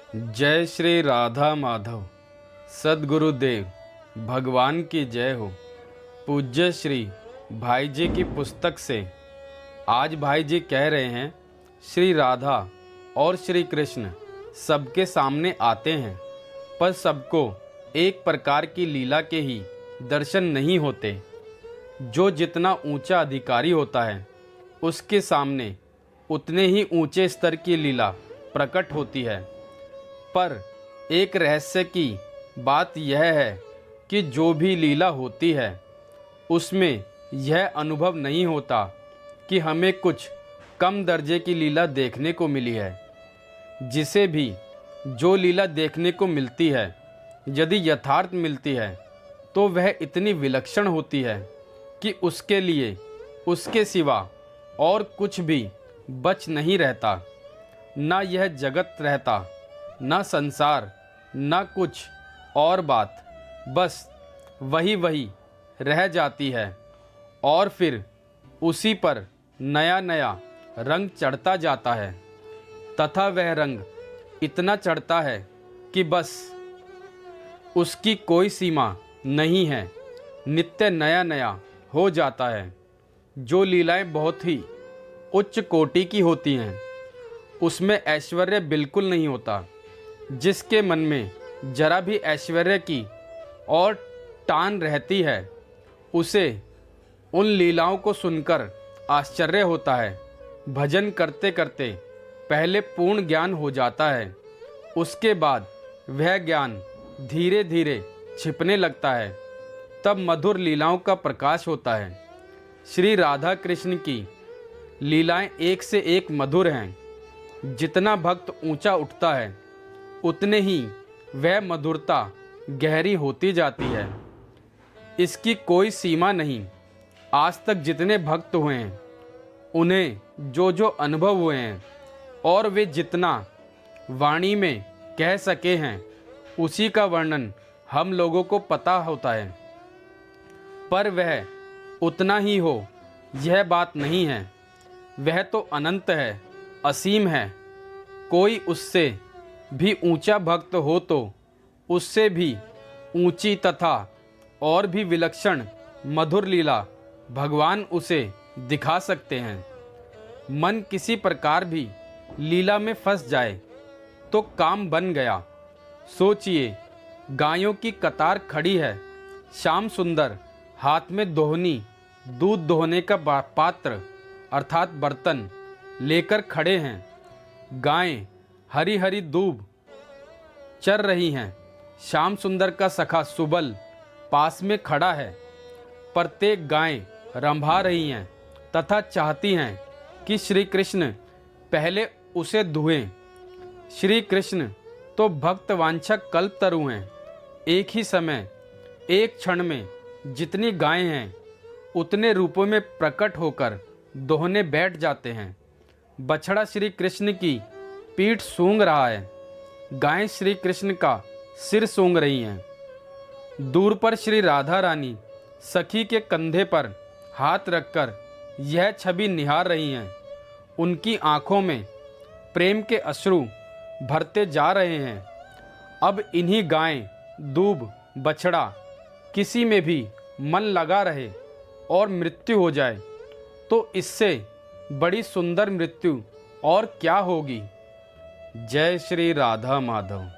जय श्री राधा माधव। सद्गुरुदेव भगवान की जय हो। पूज्य श्री भाई जी की पुस्तक से आज भाई जी कह रहे हैं, श्री राधा और श्री कृष्ण सबके सामने आते हैं, पर सबको एक प्रकार की लीला के ही दर्शन नहीं होते। जो जितना ऊंचा अधिकारी होता है उसके सामने उतने ही ऊंचे स्तर की लीला प्रकट होती है। पर एक रहस्य की बात यह है कि जो भी लीला होती है उसमें यह अनुभव नहीं होता कि हमें कुछ कम दर्जे की लीला देखने को मिली है। जिसे भी जो लीला देखने को मिलती है, यदि यथार्थ मिलती है तो वह इतनी विलक्षण होती है कि उसके लिए उसके सिवा और कुछ भी बच नहीं रहता। ना यह जगत रहता, ना संसार, ना कुछ और बात, बस वही रह जाती है और फिर उसी पर नया नया रंग चढ़ता जाता है। तथा वह रंग इतना चढ़ता है कि बस उसकी कोई सीमा नहीं है, नित्य नया नया हो जाता है। जो लीलाएं बहुत ही उच्च कोटि की होती हैं उसमें ऐश्वर्य बिल्कुल नहीं होता। जिसके मन में जरा भी ऐश्वर्य की और टान रहती है उसे उन लीलाओं को सुनकर आश्चर्य होता है। भजन करते करते पहले पूर्ण ज्ञान हो जाता है, उसके बाद वह ज्ञान धीरे धीरे छिपने लगता है। तब मधुर लीलाओं का प्रकाश होता है। श्री राधा कृष्ण की लीलाएं एक से एक मधुर हैं। जितना भक्त ऊंचा उठता है उतने ही वह मधुरता गहरी होती जाती है। इसकी कोई सीमा नहीं। आज तक जितने भक्त हुए हैं उन्हें जो जो अनुभव हुए हैं और वे जितना वाणी में कह सके हैं उसी का वर्णन हम लोगों को पता होता है। पर वह उतना ही हो यह बात नहीं है। वह तो अनंत है, असीम है। कोई उससे भी ऊंचा भक्त हो तो उससे भी ऊंची तथा और भी विलक्षण मधुर लीला भगवान उसे दिखा सकते हैं। मन किसी प्रकार भी लीला में फंस जाए तो काम बन गया। सोचिए, गायों की कतार खड़ी है, श्याम सुंदर हाथ में दोहनी दूध दोहने का पात्र अर्थात बर्तन लेकर खड़े हैं। गायें हरी हरी दूब चर रही हैं। श्याम सुंदर का सखा सुबल पास में खड़ा है। प्रत्येक गायें रंभा रही हैं तथा चाहती हैं कि श्री कृष्ण पहले उसे दुहें। श्री कृष्ण तो भक्त वांछक कल्पतरु हैं। एक ही समय एक क्षण में जितनी गायें हैं उतने रूपों में प्रकट होकर दोहने बैठ जाते हैं। बछड़ा श्री कृष्ण की पीठ सूंघ रहा है, गायें श्री कृष्ण का सिर सूंघ रही हैं। दूर पर श्री राधा रानी सखी के कंधे पर हाथ रखकर यह छवि निहार रही हैं। उनकी आंखों में प्रेम के अश्रु भरते जा रहे हैं। अब इन्हीं गायें, दूब, बछड़ा किसी में भी मन लगा रहे और मृत्यु हो जाए तो इससे बड़ी सुंदर मृत्यु और क्या होगी। जय श्री राधा माधव।